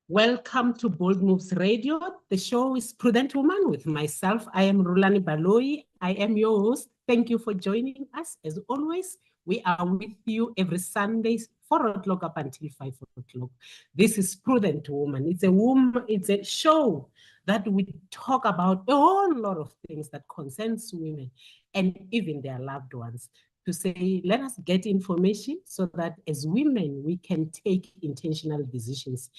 Welcome to Bold Moves Radio. The show is Prudent Woman with myself. I am Rhulani Baloyi. I am your host. Thank you for joining us. As always, we are with you every Sunday, 4 o'clock up until 5 o'clock. This is Prudent Woman. It's a show that we talk about a whole lot of things that concerns women and even their loved ones, to say, let us get information so that as women, we can take intentional decisions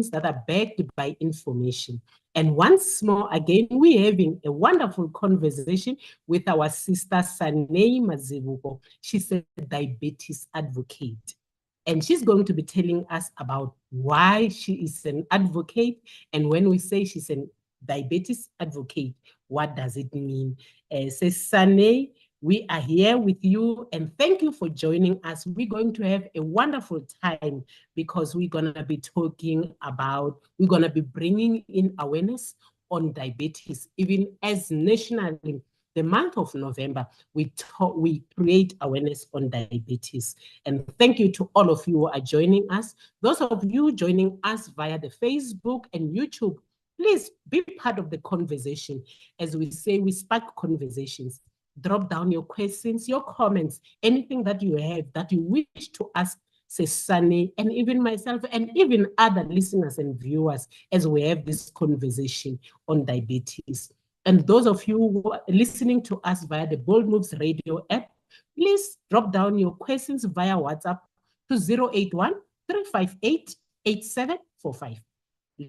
that are backed by information. And once more, again, we're having a wonderful conversation with our sister, Sane Mazibuko. She's a diabetes advocate. And she's going to be telling us about why she is an advocate. And when we say she's a diabetes advocate, what does it mean? So Sane, we are here with you, and thank you for joining us. We're going to have a wonderful time because we're going to be bringing in awareness on diabetes, even as nationally. The month of November, we create awareness on diabetes. And thank you to all of you who are joining us. Those of you joining us via the Facebook and YouTube, please be part of the conversation. As we say, we spark conversations. Drop down your questions, your comments, anything that you have that you wish to ask Sane and even myself and even other listeners and viewers as we have this conversation on diabetes. And those of you who are listening to us via the Bold Moves Radio app, please drop down your questions via WhatsApp to 081 358 8745.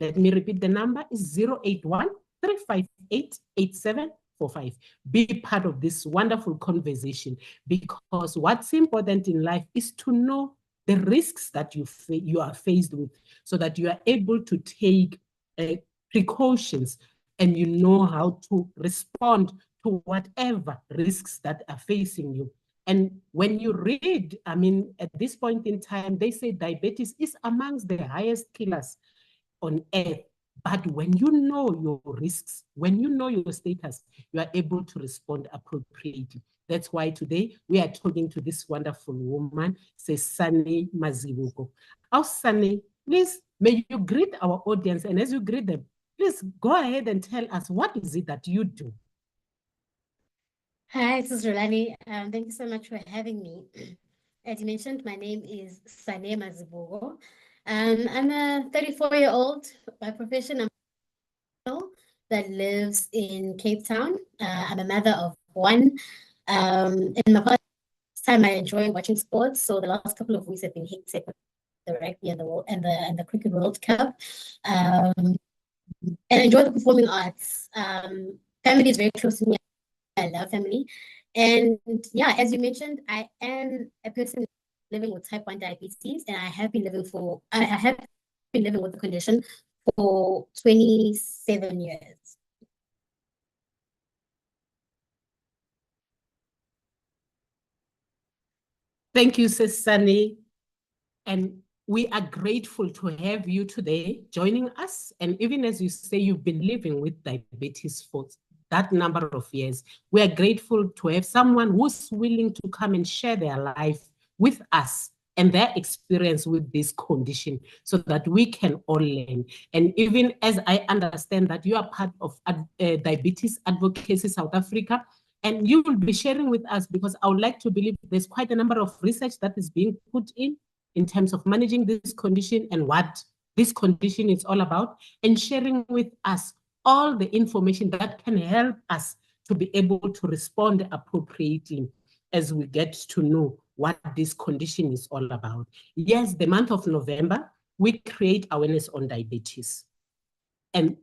Let me repeat the number is 081 358 8745. Be part of this wonderful conversation, because what's important in life is to know the risks that you are faced with, so that you are able to take precautions and you know how to respond to whatever risks that are facing you. And when you read, at this point in time, they say diabetes is amongst the highest killers on earth. But when you know your risks, when you know your status, you are able to respond appropriately. That's why today we are talking to this wonderful woman, Sane Mazibuko. Oh, Sane, please, may you greet our audience. And as you greet them, please go ahead and tell us, what is it that you do? Hi, this is Rhulani. Thank you so much for having me. As you mentioned, my name is Sane Mazibuko. I'm a 34-year-old by profession. I'm that lives in Cape Town. I'm a mother of one. In my past time, I enjoy watching sports. So the last couple of weeks have been hectic with the rugby and the Cricket World Cup. And I enjoy the performing arts. Family is very close to me. I love family. And yeah, as you mentioned, I am a person living with type 1 diabetes, and I have been living with the condition for 27 years. Thank you, Sane. And we are grateful to have you today joining us. And even as you say, you've been living with diabetes for that number of years, we are grateful to have someone who's willing to come and share their life with us and their experience with this condition, so that we can all learn. And even as I understand that you are part of Diabetes Advocacy South Africa, and you will be sharing with us, because I would like to believe there's quite a number of research that is being put in terms of managing this condition and what this condition is all about, and sharing with us all the information that can help us to be able to respond appropriately as we get to know what this condition is all about. Yes, the month of November, we create awareness on diabetes. And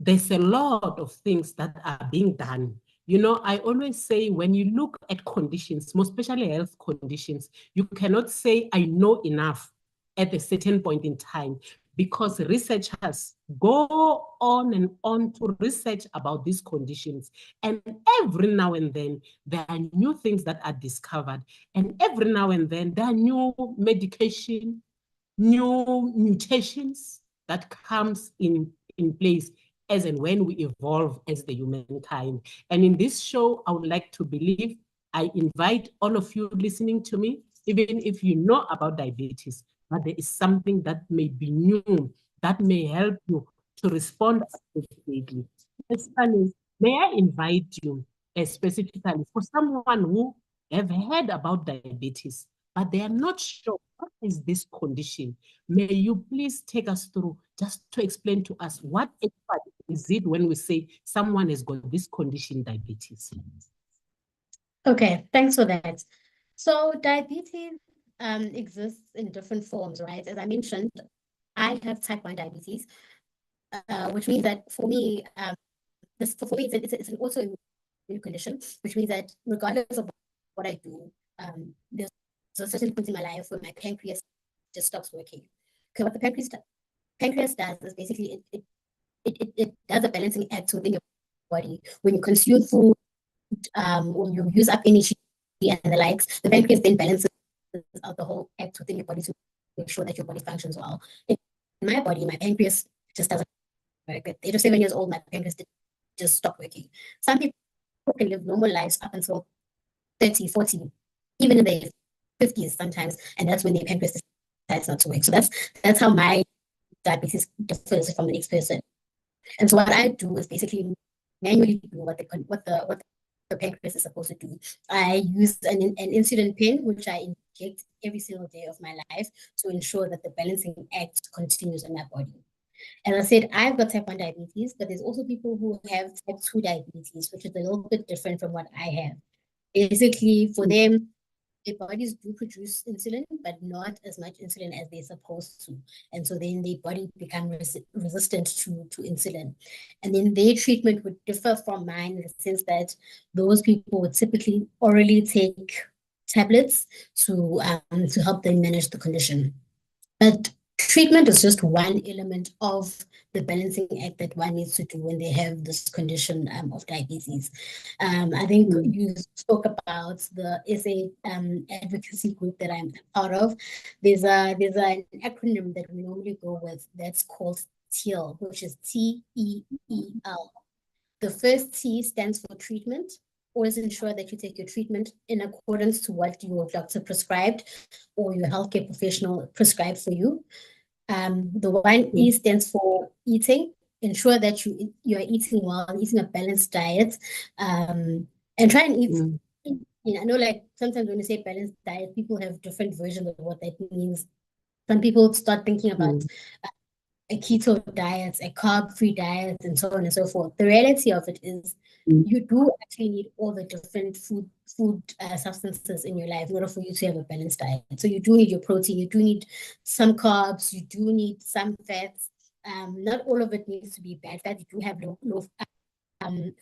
there's a lot of things that are being done. You know, I always say, when you look at conditions, most especially health conditions, you cannot say, I know enough at a certain point in time, because researchers go on and on to research about these conditions. And every now and then, there are new things that are discovered. And every now and then, there are new medication, new mutations that comes in place as and when we evolve as the humankind. And in this show, I would like to believe, I invite all of you listening to me, even if you know about diabetes, but there is something that may be new, that may help you to respond appropriately. May I invite you, specifically for someone who have heard about diabetes, but they are not sure what is this condition. May you please take us through just to explain to us what exactly is it when we say someone has got this condition, diabetes? Okay, thanks for that. So diabetes exists in different forms, right? As I mentioned, I have type 1 diabetes, which means that for me, for me, it's an autoimmune condition, which means that regardless of what I do, there's a certain point in my life where my pancreas just stops working. Okay, what the pancreas does is basically it does a balancing act within your body. When you consume food, when you use up energy and the likes, the pancreas then balances out the whole act within your body to make sure that your body functions well. In my body, my pancreas just doesn't work. At 8 or 7 years old, my pancreas just stopped working. Some people can live normal lives up until 30, 40, even in their 50s sometimes, and that's when their pancreas decides not to work. So that's how my diabetes differs from the next person. And so what I do is basically manually do what the pancreas is supposed to do. I use an insulin pen, which I inject every single day of my life to ensure that the balancing act continues in my body. As I said, I've got type 1 diabetes, but there's also people who have type 2 diabetes, which is a little bit different from what I have. Basically, for them, their bodies do produce insulin, but not as much insulin as they're supposed to. And so then their body becomes resistant to insulin. And then their treatment would differ from mine in the sense that those people would typically orally take tablets to help them manage the condition. But treatment is just one element of the balancing act that one needs to do when they have this condition of diabetes. I think you spoke about the SA advocacy group that I'm part of. There's an acronym that we normally go with that's called TEAL, which is TEEL. The first T stands for treatment. Always ensure that you take your treatment in accordance to what your doctor prescribed or your healthcare professional prescribed for you. The one E stands for eating. Ensure that you are eating well, eating a balanced diet, and try and eat. I know, like sometimes when you say balanced diet, people have different versions of what that means. Some people start thinking about a keto diet, a carb-free diet, and so on and so forth. The reality of it is you do actually need all the different food substances in your life in order for you to have a balanced diet. So you do need your protein, you do need some carbs, you do need some fats. Not all of it needs to be bad fat. You do have low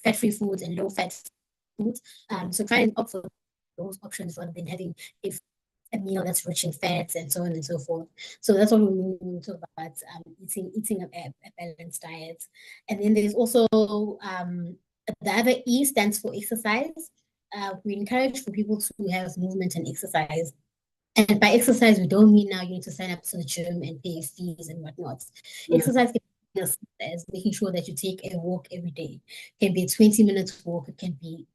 fat-free foods and low-fat foods. So try and opt for those options rather than having a meal that's rich in fats and so on and so forth. So that's what we mean when we talk about eating a balanced diet. And then there's also the other E stands for exercise. We encourage for people to have movement and exercise. And by exercise, we don't mean now you need to sign up to the gym and pay fees and whatnot. Exercise can be as making sure that you take a walk every day. It can be a 20-minute walk. It can be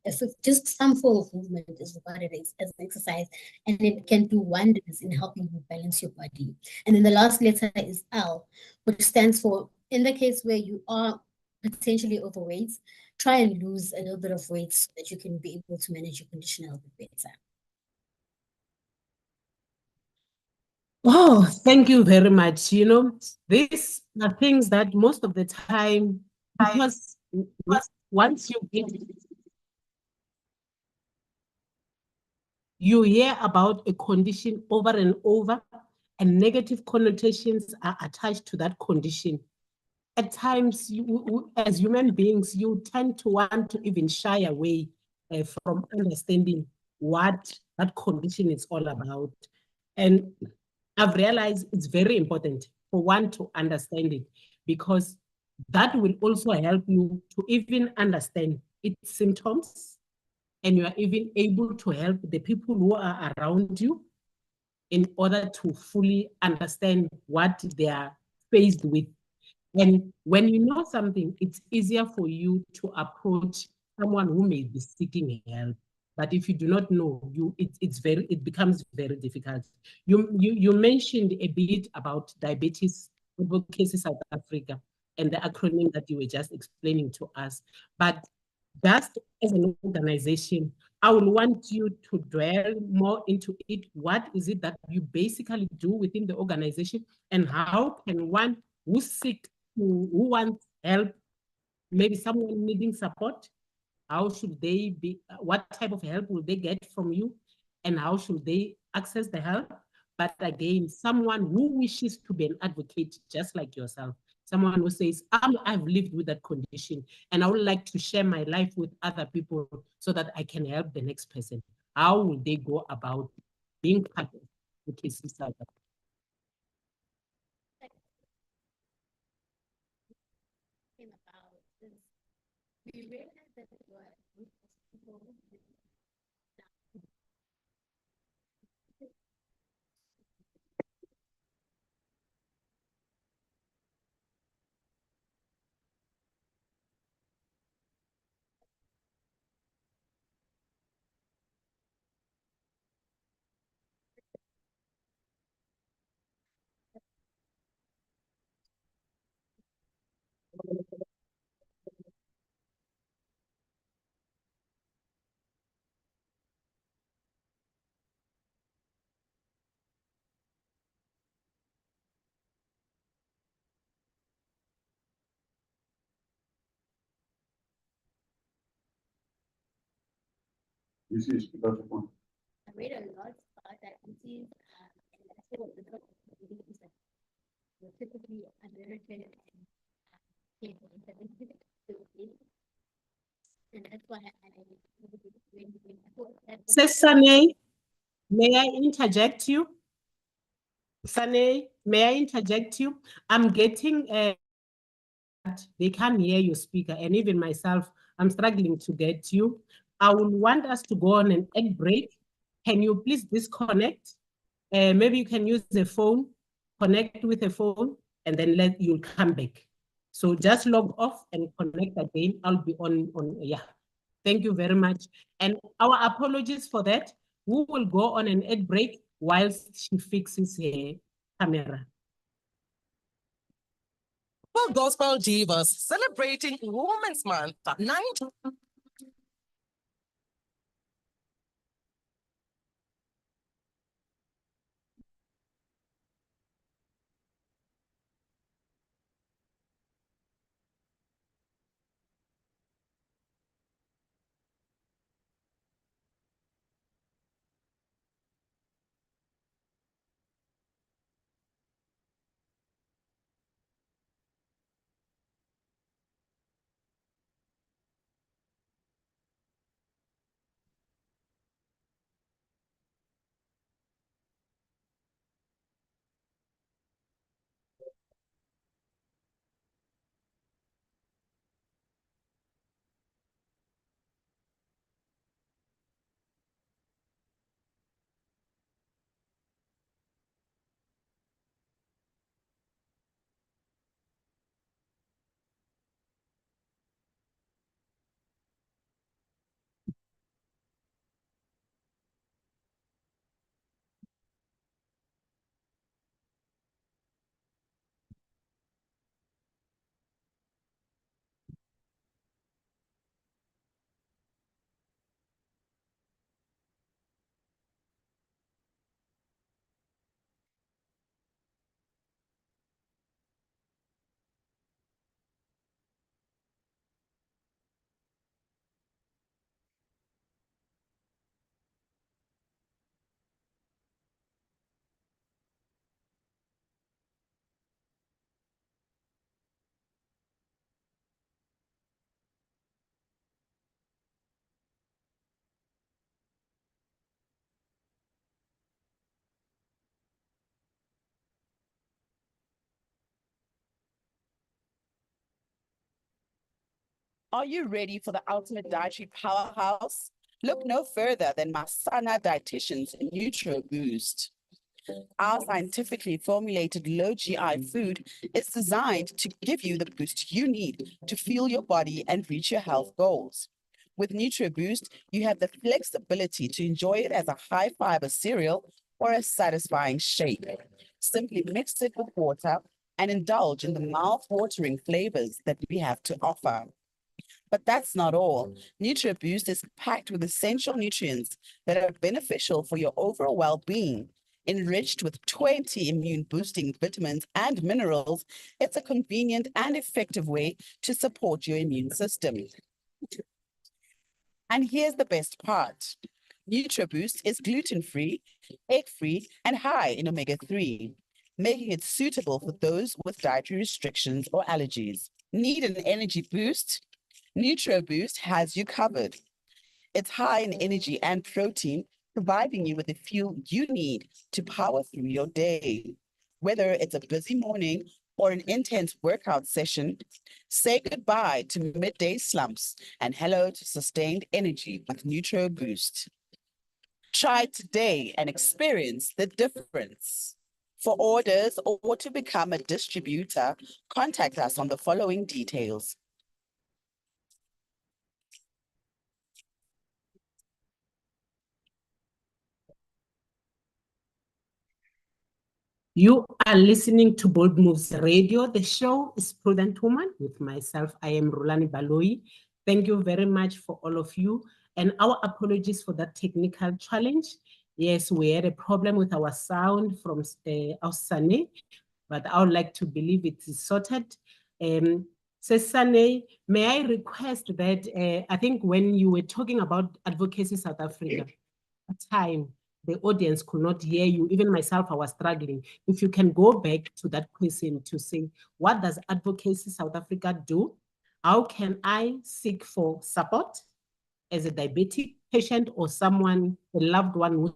just some form of movement is regarded as an exercise. And it can do wonders in helping you balance your body. And then the last letter is L, which stands for, in the case where you are potentially overweight, try and lose a little bit of weight so that you can be able to manage your condition a little bit better. Oh, thank you very much. These are things that most of the time, because once you hear about a condition over and over, and negative connotations are attached to that condition. At times, as human beings, you tend to want to even shy away from understanding what that condition is all about. And I've realized it's very important for one to understand it, because that will also help you to even understand its symptoms, and you are even able to help the people who are around you in order to fully understand what they are faced with. And when you know something, it's easier for you to approach someone who may be seeking help. But if you do not know, it becomes very difficult. You mentioned a bit about diabetes advocacy South Africa and the acronym that you were just explaining to us. But just as an organization, I will want you to dwell more into it. What is it that you basically do within the organization, and how can one who seek who wants help, maybe someone needing support, how should they be, what type of help will they get from you, and how should they access the help? But again, someone who wishes to be an advocate, just like yourself, someone who says, I've lived with that condition and I would like to share my life with other people so that I can help the next person. How will they go about being part of the cases? About this, we realized that there were a group of people This is because of one. I read a lot about diabetes, and that's what the diabetes that were typically American and people in and that's why I thought that. Sane, may I interject you? Sane, may I interject you? I'm getting they can't hear your speaker, and even myself, I'm struggling to get you. I will want us to go on an egg break. Can you please disconnect? Maybe you can use the phone, connect with a phone, and then you'll come back. So just log off and connect again. I'll be on, yeah. Thank you very much. And our apologies for that. We will go on an egg break whilst she fixes her camera. Gospel Divas celebrating Women's Month. 9 Are you ready for the ultimate dietary powerhouse? Look no further than Masana Dietitian's Nutro Boost. Our scientifically formulated low GI food is designed to give you the boost you need to fuel your body and reach your health goals. With NutriBoost, you have the flexibility to enjoy it as a high fiber cereal or a satisfying shake. Simply mix it with water and indulge in the mouth-watering flavors that we have to offer. But that's not all. NutriBoost is packed with essential nutrients that are beneficial for your overall well-being. Enriched with 20 immune-boosting vitamins and minerals, it's a convenient and effective way to support your immune system. And here's the best part. NutriBoost is gluten-free, egg-free, and high in omega-3, making it suitable for those with dietary restrictions or allergies. Need an energy boost? NutriBoost has you covered. It's high in energy and protein, providing you with the fuel you need to power through your day. Whether it's a busy morning or an intense workout session, say goodbye to midday slumps and hello to sustained energy with NutriBoost. Try it today and experience the difference. For orders or to become a distributor, contact us on the following details. You are listening to Bold Moves Radio. The show is Prudent Woman with myself. I am Rhulani Baloyi. Thank you very much for all of you. And our apologies for that technical challenge. Yes, we had a problem with our sound from our Sane, but I would like to believe it is sorted. Says Sane, may I request that, I think when you were talking about Advocacy South Africa, at time, the audience could not hear you. Even myself, I was struggling. If you can go back to that question to say, what does Advocacy South Africa do? How can I seek for support as a diabetic patient or someone, a loved one who's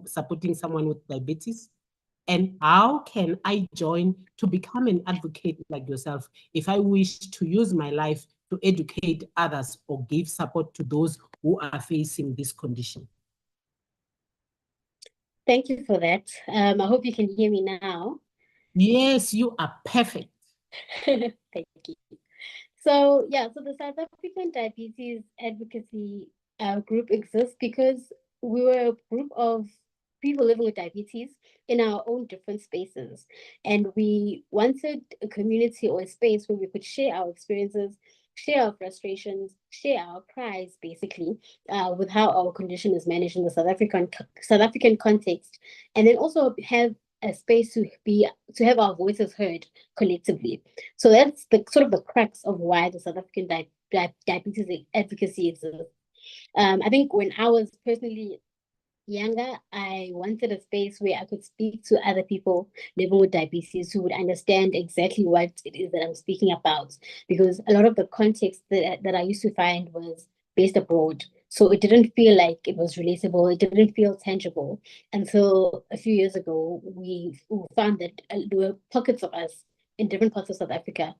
supporting someone with diabetes? And how can I join to become an advocate like yourself if I wish to use my life to educate others or give support to those who are facing this condition? Thank you for that. I hope you can hear me now. Yes, you are perfect. Thank you. So the South African Diabetes Advocacy Group exists because we were a group of people living with diabetes in our own different spaces. And we wanted a community or a space where we could share our experiences, share our frustrations, share our cries, basically, with how our condition is managed in the South African context, and then also have a space to have our voices heard collectively. So that's the sort of the crux of why the South African diabetes advocacy exists. I think when I was personally younger, I wanted a space where I could speak to other people living with diabetes who would understand exactly what it is that I'm speaking about. Because a lot of the context that I used to find was based abroad. So it didn't feel like it was relatable. It didn't feel tangible until a few years ago, we found that there were pockets of us in different parts of South Africa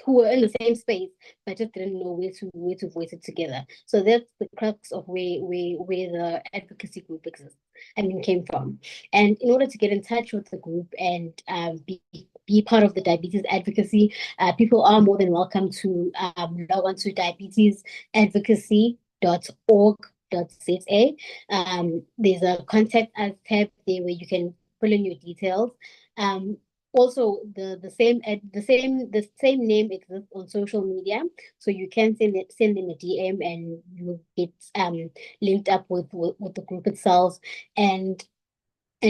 who were in the same space but just didn't know where to voice it together. So that's the crux of where the advocacy group exists, came from. And in order to get in touch with the group and be part of the diabetes advocacy, people are more than welcome to log on to diabetesadvocacy.org.za. There's a contact us tab there where you can fill in your details. Also, the same name exists on social media, so you can send them a DM and you get linked up with the group itself, and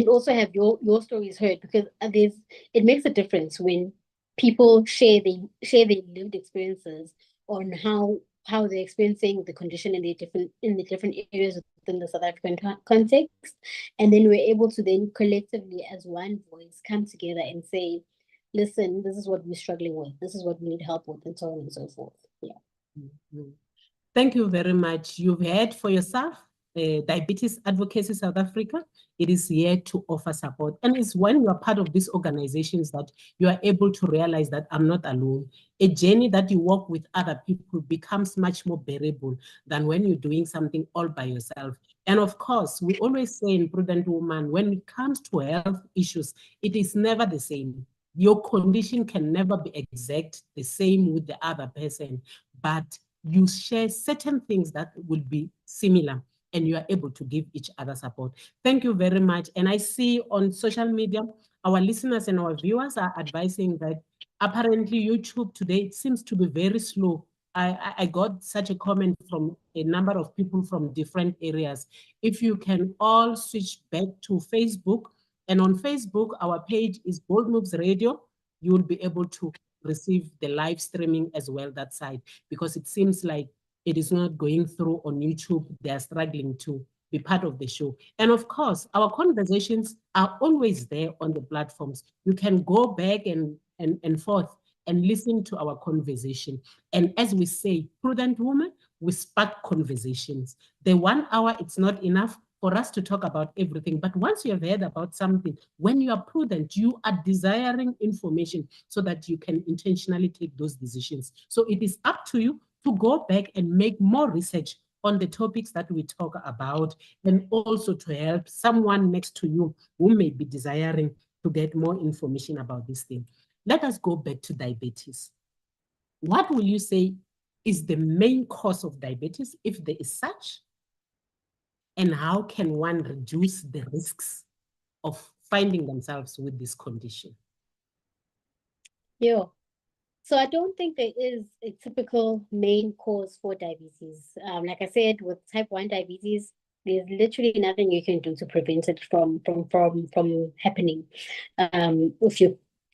also have your stories heard, because it makes a difference when people share their lived experiences on how they're experiencing the condition in the different areas within the South African context, and then we're able to then collectively as one voice come together and say, listen, this is what we're struggling with, this is what we need help with, and so on and so forth. Thank you very much. You've heard for yourself. Diabetes Advocacy South Africa. It is here to offer support. And it's when you are part of these organizations that you are able to realize that I'm not alone. A journey that you walk with other people becomes much more bearable than when you're doing something all by yourself. And of course, we always say in Prudent Woman, when it comes to health issues, it is never the same. Your condition can never be exact the same with the other person, but you share certain things that will be similar, and you are able to give each other support. Thank you very much. And I see on social media, our listeners and our viewers are advising that apparently YouTube today, it seems to be very slow. I got such a comment from a number of people from different areas. If you can all switch back to Facebook, and on Facebook, our page is Bold Moves Radio, you will be able to receive the live streaming as well that side, because it seems like it is not going through on YouTube. They are struggling to be part of the show. And of course, our conversations are always there on the platforms. You can go back and forth and listen to our conversation. And as we say, Prudent Woman, we spark conversations. The 1 hour, it's not enough for us to talk about everything. But once you have heard about something, when you are prudent, you are desiring information so that you can intentionally take those decisions. So it is up to you to go back and make more research on the topics that we talk about, and also to help someone next to you who may be desiring to get more information about this thing. Let us go back to diabetes. What will you say is the main cause of diabetes, if there is such? And how can one reduce the risks of finding themselves with this condition? Yeah. So I don't think there is a typical main cause for diabetes. Like I said, with type 1 diabetes, there's literally nothing you can do to prevent it from happening.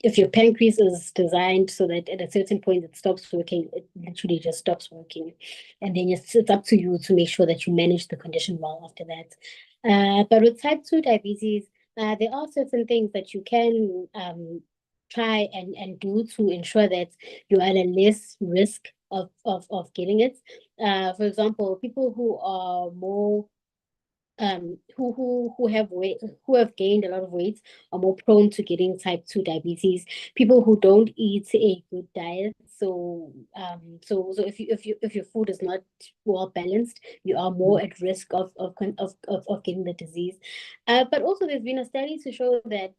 If your pancreas is designed so that at a certain point it stops working, it literally just stops working. And then it's up to you to make sure that you manage the condition well after that. But with type 2 diabetes, there are certain things that you can try and do to ensure that you're at a less risk of getting it. For example, people who are more who have gained a lot of weight are more prone to getting type 2 diabetes. People who don't eat a good diet, so if your food is not well balanced, you are more at risk of getting the disease. But also there's been a study to show that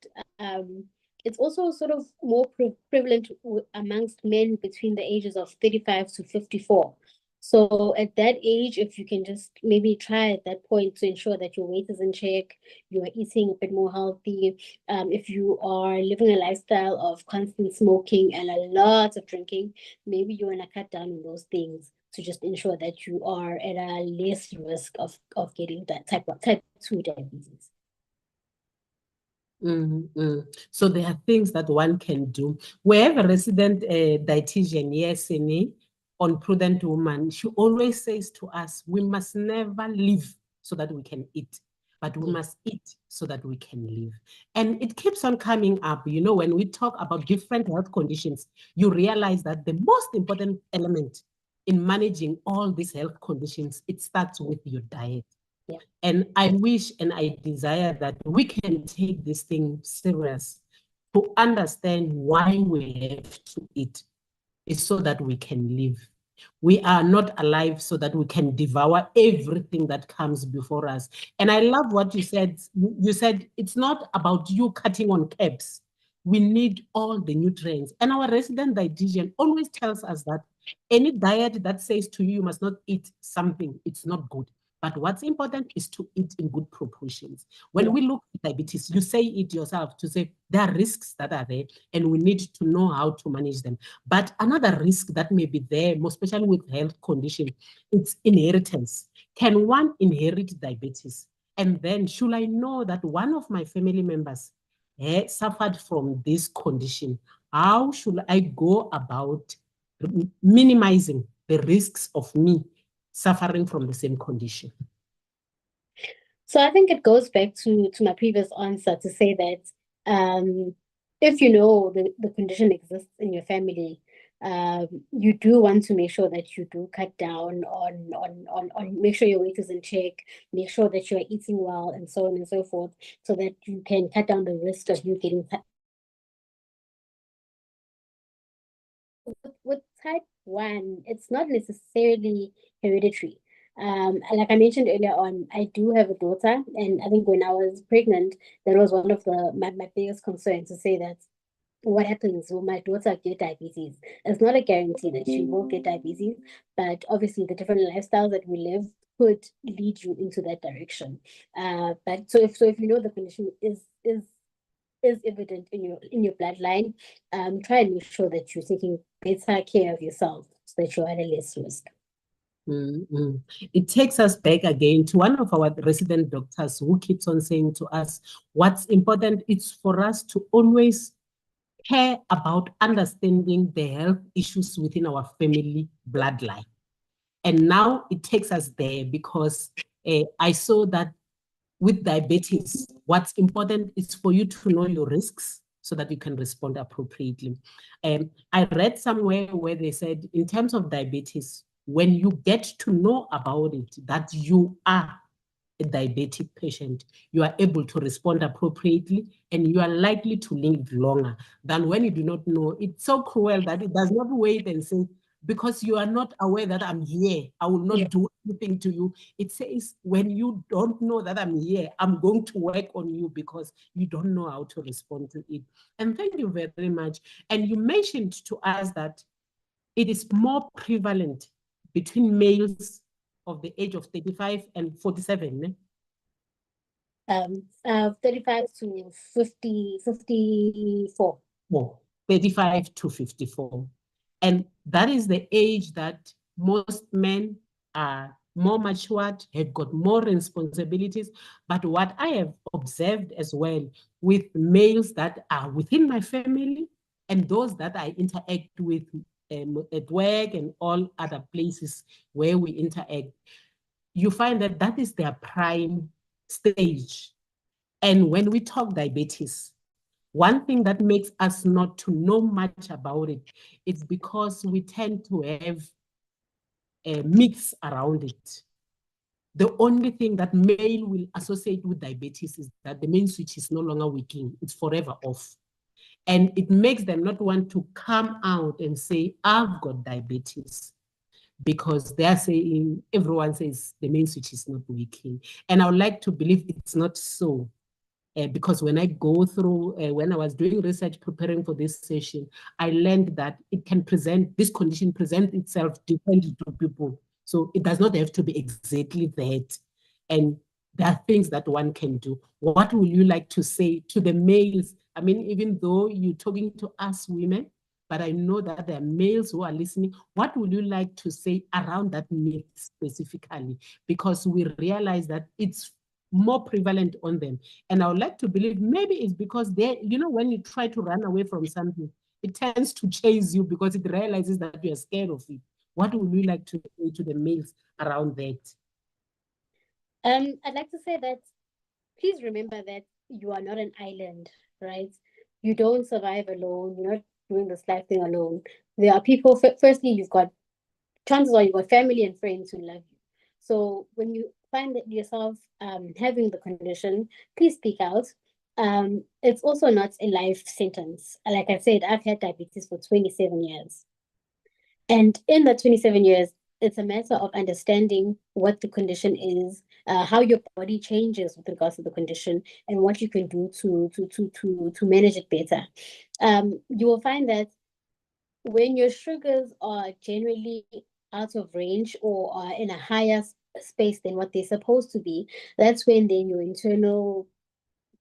it's also sort of more prevalent amongst men between the ages of 35 to 54. So at that age, if you can just maybe try at that point to ensure that your weight is in check, you are eating a bit more healthy. If you are living a lifestyle of constant smoking and a lot of drinking, maybe you want to cut down on those things to just ensure that you are at a less risk of getting that type 2 diabetes. So there are things that one can do. We have a resident dietitian here, Sane, on Prudent Woman. She always says to us, we must never live so that we can eat, but we must eat so that we can live. And it keeps on coming up. You know, when we talk about different health conditions, you realize that the most important element in managing all these health conditions, it starts with your diet. And I wish and I desire that we can take this thing serious to understand why we have to eat, is so that we can live. We are not alive so that we can devour everything that comes before us. And I love what you said. You said it's not about you cutting on carbs. We need all the nutrients. And our resident dietitian always tells us that any diet that says to you, you must not eat something, it's not good. But what's important is to eat in good proportions. When we look at diabetes, you say it yourself to say there are risks that are there and we need to know how to manage them. But another risk that may be there, more especially with health condition, it's inheritance. Can one inherit diabetes? And then should I know that one of my family members suffered from this condition? How should I go about minimizing the risks of me suffering from the same condition? So I think it goes back to my previous answer to say that if you know the condition exists in your family, you do want to make sure that you do cut down on make sure your weight is in check, make sure that you're eating well, and so on and so forth, so that you can cut down the risk of you getting with type 1, it's not necessarily hereditary. Like I mentioned earlier on, I do have a daughter, and I think when I was pregnant, that was one of my biggest concerns, to say that what happens, will my daughter get diabetes? It's not a guarantee that she will get diabetes, but obviously the different lifestyles that we live could lead you into that direction. But so if you know the condition is evident in your bloodline, try and make sure that you're taking better care of yourself so that you're at a less risk. It takes us back again to one of our resident doctors who keeps on saying to us, what's important is for us to always care about understanding the health issues within our family bloodline. And now it takes us there, because I saw that with diabetes, what's important is for you to know your risks so that you can respond appropriately. I read somewhere where they said, in terms of diabetes, when you get to know about it, that you are a diabetic patient, you are able to respond appropriately, and you are likely to live longer than when you do not know. It's so cruel that it does not wait and say, because you are not aware that I'm here, I will not do anything to you. It says, when you don't know that I'm here, I'm going to work on you, because you don't know how to respond to it. And thank you very much. And you mentioned to us that it is more prevalent between males of the age of 35 and 47. 35 to 54. 35 to 54. And that is the age that most men are more matured, have got more responsibilities. But what I have observed as well with males that are within my family and those that I interact with at work and all other places where we interact, you find that that is their prime stage. And when we talk diabetes, one thing that makes us not to know much about it is because we tend to have a mix around it. The only thing that male will associate with diabetes is that the main switch is no longer working, it's forever off. And it makes them not want to come out and say, I've got diabetes, because they're saying, everyone says the main switch is not working. And I would like to believe it's not so. Because when I go through, when I was doing research preparing for this session, I learned that it can present, this condition presents itself differently to people. So it does not have to be exactly that. And there are things that one can do. What would you like to say to the males? I mean, even though you're talking to us women, but I know that there are males who are listening. What would you like to say around that myth specifically? Because we realize that it's more prevalent on them. And I would like to believe maybe it's because they, you know, when you try to run away from something, it tends to chase you because it realizes that you're scared of it. What would you like to say to the males around that? I'd like to say that please remember that you are not an island, right? You don't survive alone. You're not doing this life thing alone. There are people, firstly, chances are you've got family and friends who love you. So when you find that yourself having the condition, please speak out. It's also not a life sentence. Like I said, I've had diabetes for 27 years. And in the 27 years, it's a matter of understanding what the condition is, how your body changes with regards to the condition, and what you can do to manage it better. You will find that when your sugars are generally out of range or are in a higher space than what they're supposed to be, that's when then your internal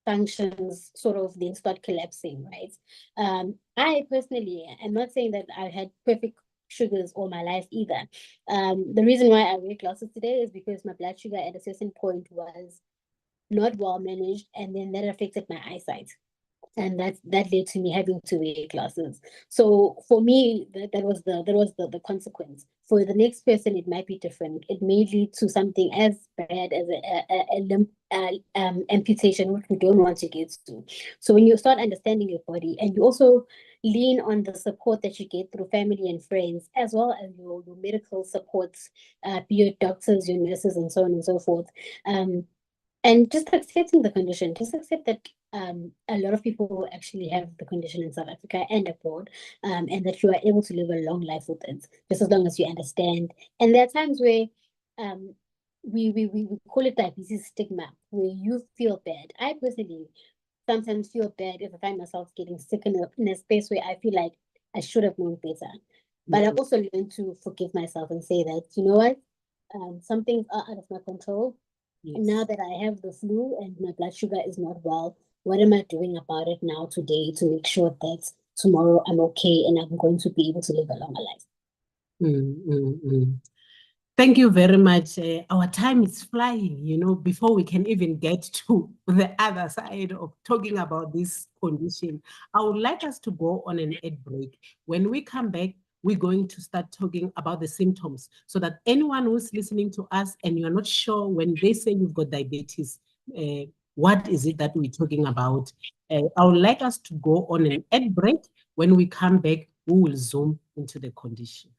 functions sort of then start collapsing, right? I personally, I'm not saying that I had perfect sugars all my life either. The reason why I wear glasses today is because my blood sugar at a certain point was not well managed, and then that affected my eyesight. And that led to me having to wear glasses. So for me, that was the consequence. For the next person, it might be different. It may lead to something as bad as a limb amputation, which we don't want to get to. So when you start understanding your body, and you also lean on the support that you get through family and friends, as well as your medical supports, be your doctors, your nurses, and so on and so forth. And just accepting the condition, just accept that a lot of people actually have the condition in South Africa and abroad, and that you are able to live a long life with it, just as long as you understand. And there are times where um, we call it diabetes stigma, where you feel bad. I personally sometimes feel bad if I find myself getting sick in a space where I feel like I should have known better. But I've also learned to forgive myself and say that, you know what, some things are out of my control. Yes. Now that I have the flu and my blood sugar is not well, what am I doing about it now today to make sure that tomorrow I'm okay and I'm going to be able to live a longer life? Thank you very much. Our time is flying, before we can even get to the other side of talking about this condition. I would like us to go on an ad break. When we come back, we're going to start talking about the symptoms so that anyone who's listening to us and you're not sure when they say you've got diabetes, what is it that we're talking about? I would like us to go on an ad break. When we come back, we will zoom into the condition.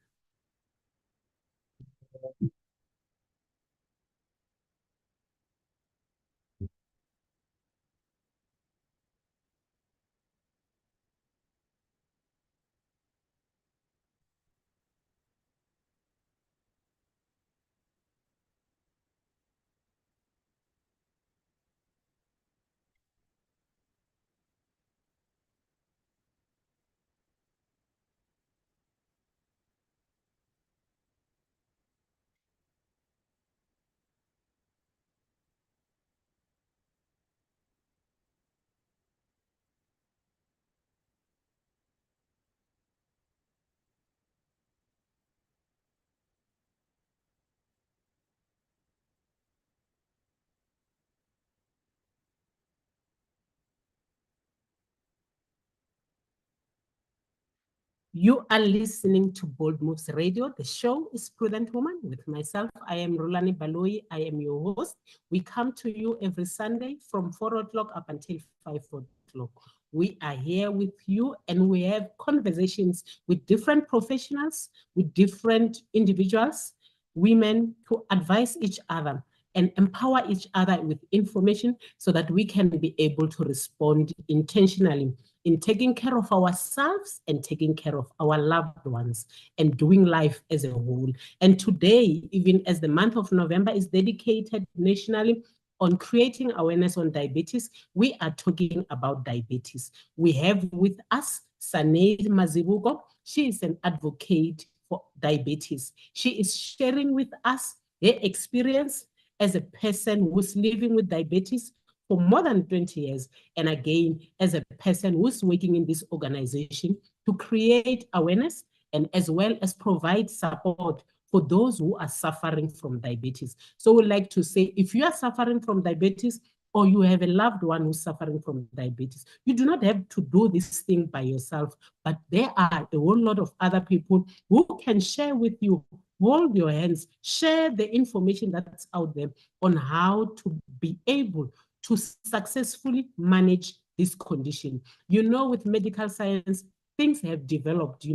You are listening to Bold Moves Radio. The show is Prudent Woman with myself. I am Rhulani Baloyi. I am your host. We come to you every Sunday from 4 o'clock up until 5 o'clock. We are here with you and we have conversations with different professionals, with different individuals, women, to advise each other and empower each other with information so that we can be able to respond intentionally in taking care of ourselves and taking care of our loved ones and doing life as a whole. And today, even as the month of November is dedicated nationally on creating awareness on diabetes, we are talking about diabetes. We have with us Sane Mazibuko. She is an advocate for diabetes. She is sharing with us her experience as a person who's living with diabetes for more than 20 years. And again, as a person who's working in this organization to create awareness and as well as provide support for those who are suffering from diabetes. So we'd like to say, if you are suffering from diabetes or you have a loved one who's suffering from diabetes, you do not have to do this thing by yourself, but there are a whole lot of other people who can share with you. Hold your hands, share the information that's out there on how to be able to successfully manage this condition. With medical science, things have developed,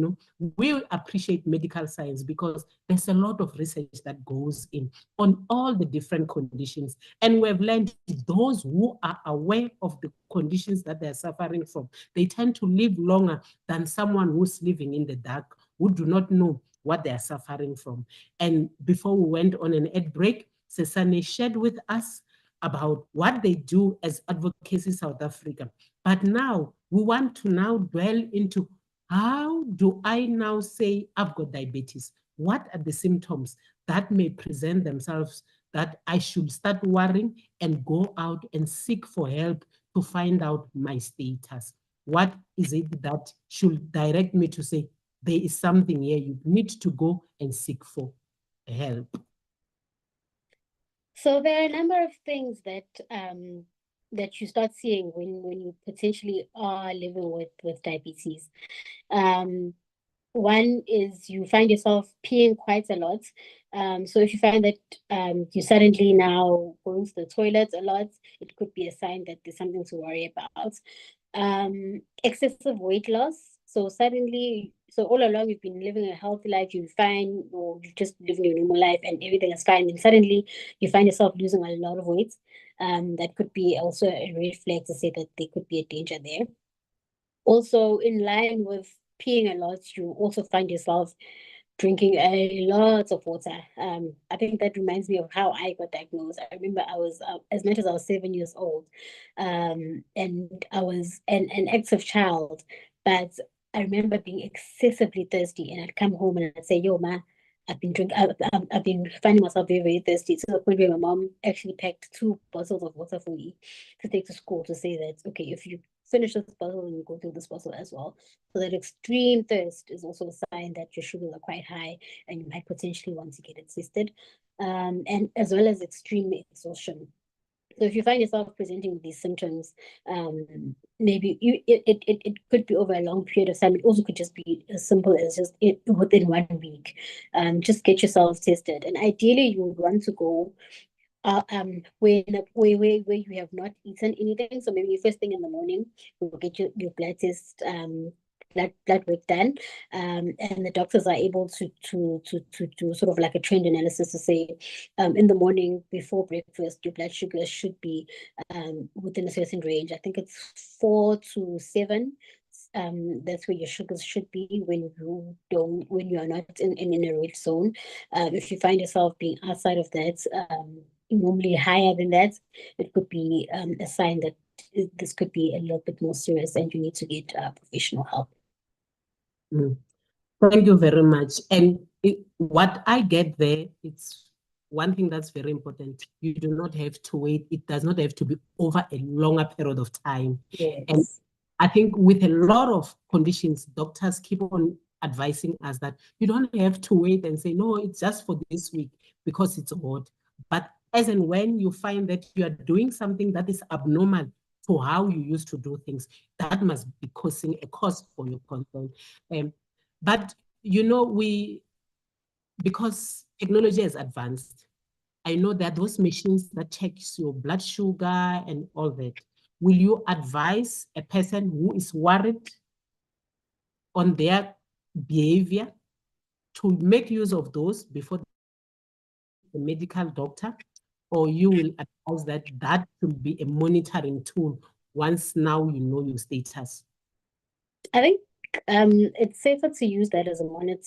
we appreciate medical science because there's a lot of research that goes in on all the different conditions. And we've learned those who are aware of the conditions that they're suffering from, they tend to live longer than someone who's living in the dark, who do not know what they are suffering from. And before we went on an ad break, Sesane shared with us about what they do as Advocacy South Africa. But now we want to now dwell into how do I now say I've got diabetes? What are the symptoms that may present themselves that I should start worrying and go out and seek for help to find out my status? What is it that should direct me to say, there is something here, you need to go and seek for help? So there are a number of things that that you start seeing when you potentially are living with diabetes. One is you find yourself peeing quite a lot. So if you find that you suddenly now going to the toilet a lot, it could be a sign that there's something to worry about. Excessive weight loss. So suddenly, so all along you've been living a healthy life, you're fine, or you're just living your normal life and everything is fine. And suddenly you find yourself losing a lot of weight. That could be also a red flag to say that there could be a danger there. Also, in line with peeing a lot, you also find yourself drinking a lot of water. I think that reminds me of how I got diagnosed. I remember I was, as much as I was 7 years old, and I was an active child, but I remember being excessively thirsty, and I'd come home and I'd say, "Yo, ma, I've been finding myself very, very thirsty," to the point where my mom actually packed 2 bottles of water for me to take to school to say that, okay, if you finish this bottle and you go through this bottle as well. So that extreme thirst is also a sign that your sugars are quite high and you might potentially want to get it tested. And as well as extreme exhaustion. So if you find yourself presenting with these symptoms, maybe it could be over a long period of time. It also could just be as simple as just within 1 week. Just get yourself tested. And ideally, you would want to go where you have not eaten anything. So maybe first thing in the morning, you will get your blood test, blood work done, and the doctors are able to do sort of like a trend analysis to say, in the morning before breakfast, your blood sugar should be within a certain range. I think it's 4 to 7. That's where your sugars should be when you are not in a red zone. If you find yourself being outside of that, normally higher than that, it could be a sign that this could be a little bit more serious and you need to get professional help. Thank you very much. And what I get there, it's one thing that's very important. You do not have to wait. It does not have to be over a longer period of time. Yes. And I think with a lot of conditions, doctors keep on advising us that you don't have to wait and say, no, it's just for this week because it's odd. But as and when you find that you are doing something that is abnormal to how you used to do things, that must be causing a cause for your concern. But, because technology has advanced, I know that those machines that checks your blood sugar and all that. Will you advise a person who is worried on their behavior to make use of those before the medical doctor? Or you will advise that should be a monitoring tool once now you know your status? I think it's safer to use that as a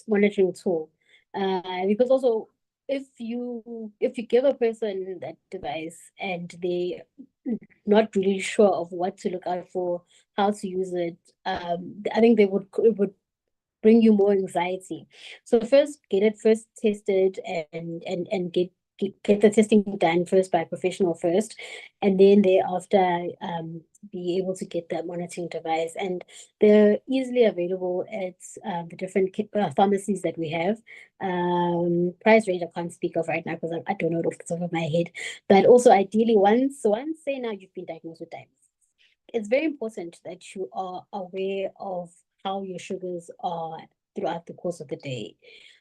monitoring tool, because also if you give a person that device and they not really sure of what to look out for, how to use it, I think it would bring you more anxiety. So first, get it first tested and get the testing done first by a professional first, and then thereafter be able to get that monitoring device. And they're easily available at the different pharmacies that we have. Price range I can't speak of right now because I don't know it off the top of my head. But also ideally, once say now you've been diagnosed with diabetes, it's very important that you are aware of how your sugars are throughout the course of the day.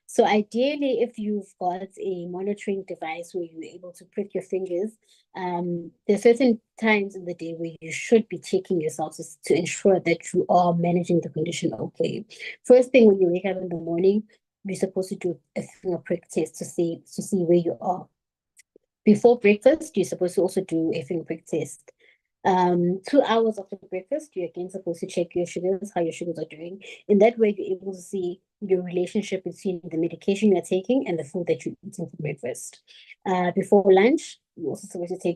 So ideally, if you've got a monitoring device where you're able to prick your fingers, there's certain times in the day where you should be checking yourself to ensure that you are managing the condition okay. First thing when you wake up in the morning, you're supposed to do a finger prick test to see where you are. Before breakfast, you're supposed to also do a finger prick test. 2 hours after breakfast, you're again supposed to check your sugars, how your sugars are doing. In that way, you're able to see your relationship between the medication you're taking and the food that you're eating for breakfast. Before lunch, you're also supposed to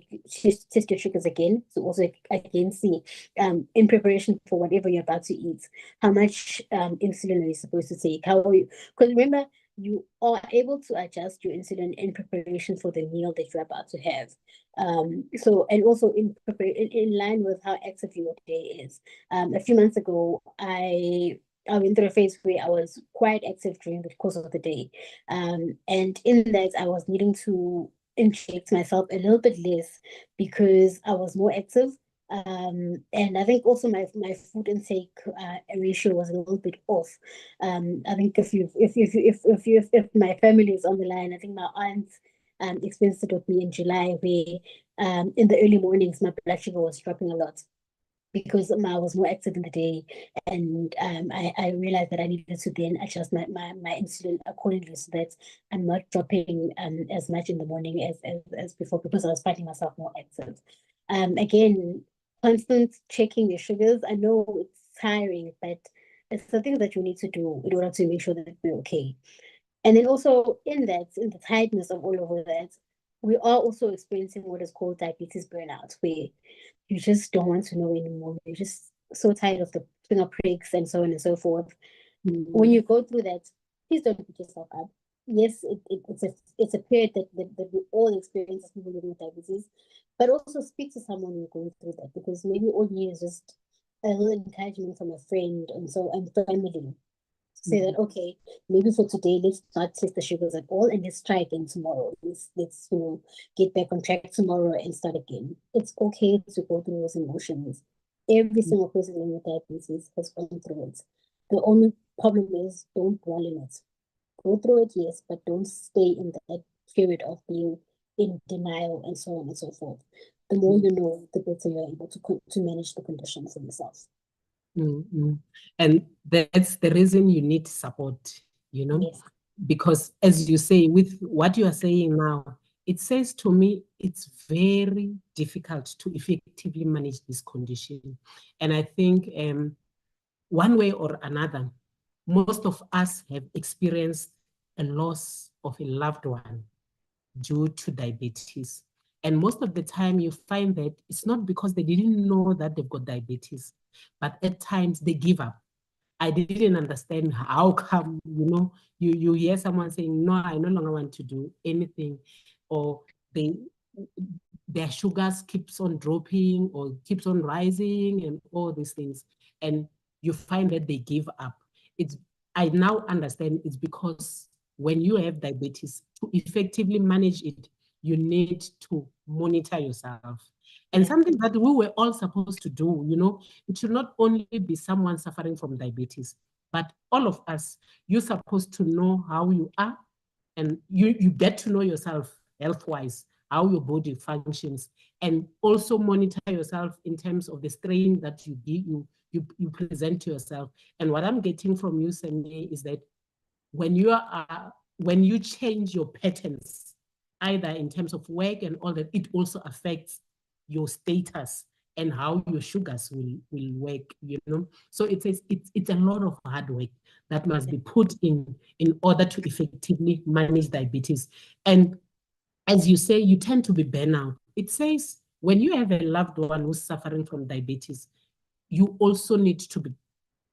test your sugars again to also again see, in preparation for whatever you're about to eat, how much insulin are you supposed to take? How are you? Because remember, you are able to adjust your insulin in preparation for the meal that you're about to have. So, and also in line with how active your day is. A few months ago, I went through a phase where I was quite active during the course of the day. And in that, I was needing to inject myself a little bit less because I was more active. And I think also my food intake ratio was a little bit off. I think if my family is on the line, I think my aunt experienced it with me in July, where in the early mornings my blood sugar was dropping a lot because I was more active in the day, and I realized that I needed to then adjust my insulin accordingly so that I'm not dropping as much in the morning as before because I was finding myself more active. Again, constant checking your sugars. I know it's tiring, but it's the things that you need to do in order to make sure that we're okay. And then also in the tightness of all of that, we are also experiencing what is called diabetes burnout, where you just don't want to know anymore. You're just so tired of the finger pricks and so on and so forth. When you go through that, please don't beat yourself up. Yes, it's a period that we all experience as people living with diabetes, but also speak to someone who's going through that, because maybe all you need is just a little encouragement from a friend and family, say that okay, maybe for today let's not test the sugars at all and let's try again tomorrow. Let's get back on track tomorrow and start again. It's okay to go through those emotions. Every single person living with diabetes has gone through it. The only problem is don't dwell in it. Go through it, yes, but don't stay in that period of being in denial and so on and so forth. The more you know, the better you're able to manage the condition for yourself. And that's the reason you need support, Yes. because as you say, with what you are saying now, it says to me it's very difficult to effectively manage this condition. And I think one way or another, most of us have experienced a loss of a loved one due to diabetes. And most of the time you find that it's not because they didn't know that they've got diabetes, but at times they give up. I didn't understand how come, you hear someone saying, no, I no longer want to do anything, or they their sugars keeps on dropping or keeps on rising and all these things. And you find that they give up. I now understand it's because when you have diabetes, to effectively manage it, you need to monitor yourself. And something that we were all supposed to do, it should not only be someone suffering from diabetes, but all of us, you're supposed to know how you are, and you get to know yourself health-wise, how your body functions, and also monitor yourself in terms of the strain that you present to yourself. And what I'm getting from you, Sane, is that when you change your patterns, either in terms of work and all that, it also affects your status and how your sugars will work, So it's a lot of hard work that must be put in order to effectively manage diabetes. And as you say, you tend to be burnout. It says when you have a loved one who's suffering from diabetes, you also need to be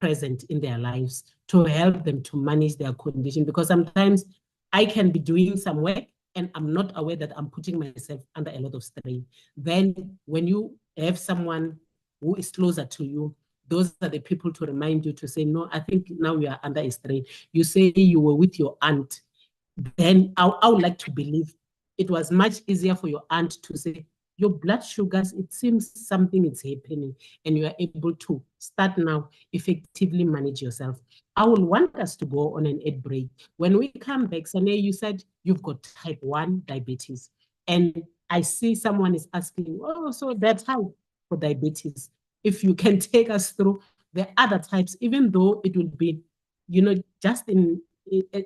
present in their lives to help them to manage their condition, because sometimes I can be doing some work and I'm not aware that I'm putting myself under a lot of strain. Then when you have someone who is closer to you, those are the people to remind you to say, no, I think now we are under a strain. You say you were with your aunt, then I would like to believe it was much easier for your aunt to say, your blood sugars, it seems something is happening, and you are able to start now effectively manage yourself. I will want us to go on an ad break. When we come back, Sane, you said you've got type 1 diabetes. And I see someone is asking, oh, so that type for diabetes. If you can take us through the other types, even though it will be, just in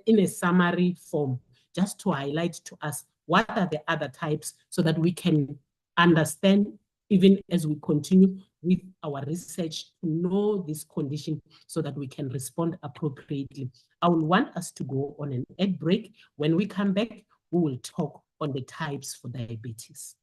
a summary form, just to highlight to us what are the other types so that we can understand, even as we continue with our research, to know this condition so that we can respond appropriately. I will want us to go on an ad break. When we come back, we will talk on the types for diabetes.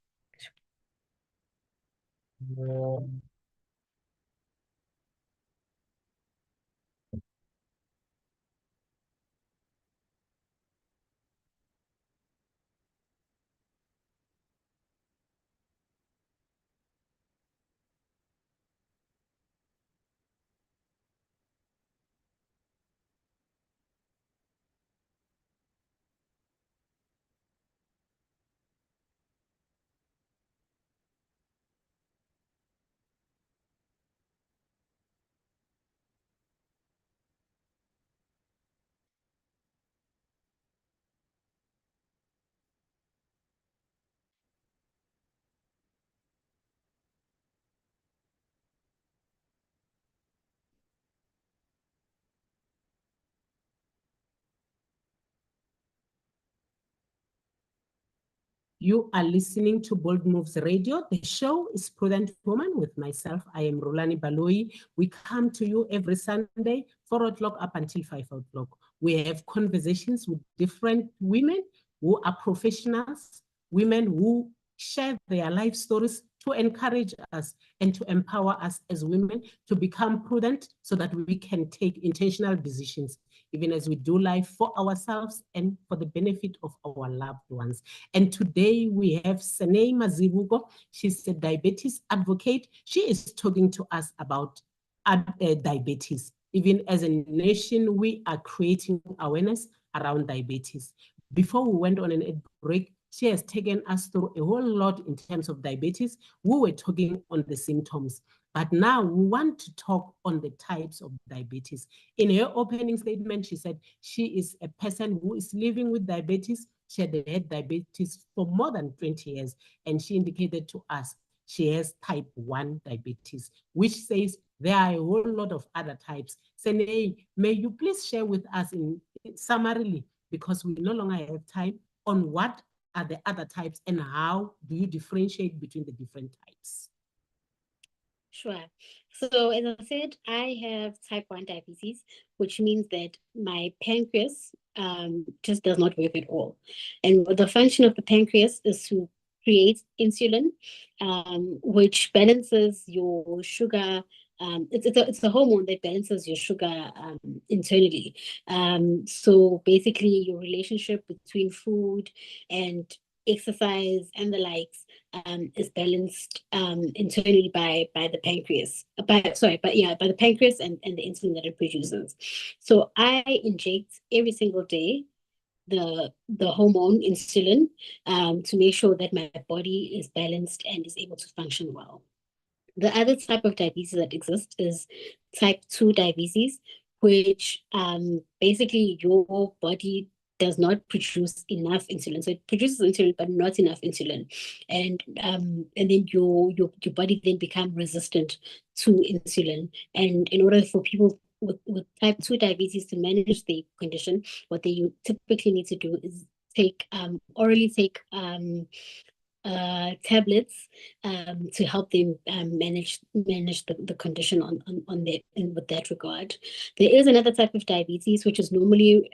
You are listening to Bold Moves Radio. The show is Prudent Woman with myself. I am Rhulani Baloyi. We come to you every Sunday, 4 o'clock up until 5 o'clock. We have conversations with different women who are professionals, women who share their life stories to encourage us and to empower us as women to become prudent so that we can take intentional decisions, even as we do life for ourselves and for the benefit of our loved ones. And today we have Sane Mazibuko. She's a diabetes advocate. She is talking to us about diabetes. Even as a nation, we are creating awareness around diabetes. Before we went on an ad break, she has taken us through a whole lot in terms of diabetes. We were talking on the symptoms, but now we want to talk on the types of diabetes. In her opening statement, she said she is a person who is living with diabetes. She had diabetes for more than 20 years, and she indicated to us she has type 1 diabetes, which says there are a whole lot of other types. Sene, may you please share with us in summarily, because we no longer have time, on what are the other types and how do you differentiate between the different types? Sure. So as I said, I have type 1 diabetes, which means that my pancreas just does not work at all. And the function of the pancreas is to create insulin, which balances your sugar. It's a hormone that balances your sugar internally. So basically, your relationship between food and exercise and the likes is balanced internally by the pancreas. By the pancreas and the insulin that it produces. So I inject every single day the hormone insulin to make sure that my body is balanced and is able to function well. The other type of diabetes that exists is type 2 diabetes, which basically your body does not produce enough insulin. So it produces insulin, but not enough insulin. And then your body then become resistant to insulin. And in order for people with type 2 diabetes to manage the condition, what they typically need to do is orally take tablets to help them manage the condition on that with that regard. There is another type of diabetes which is normally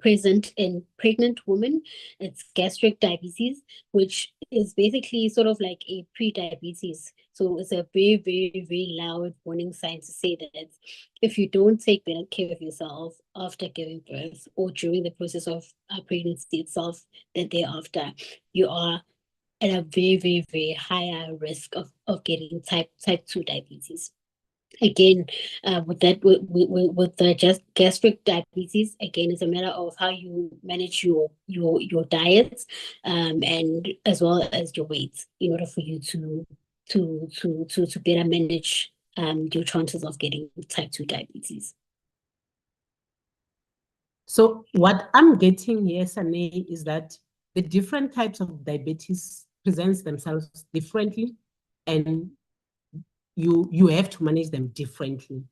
present in pregnant women. It's gastric diabetes, which is basically sort of like a pre-diabetes. So it's a very, very, very loud warning sign to say that if you don't take better care of yourself after giving birth or during the process of pregnancy itself, then thereafter, you are at a very, very, very higher risk of getting type 2 diabetes. Again, with the just gastric diabetes, again, it's a matter of how you manage your diets, and as well as your weight, in order for you to better manage your chances of getting type 2 diabetes. So what I'm getting here, Sane, is that the different types of diabetes presents themselves differently, and you have to manage them differently.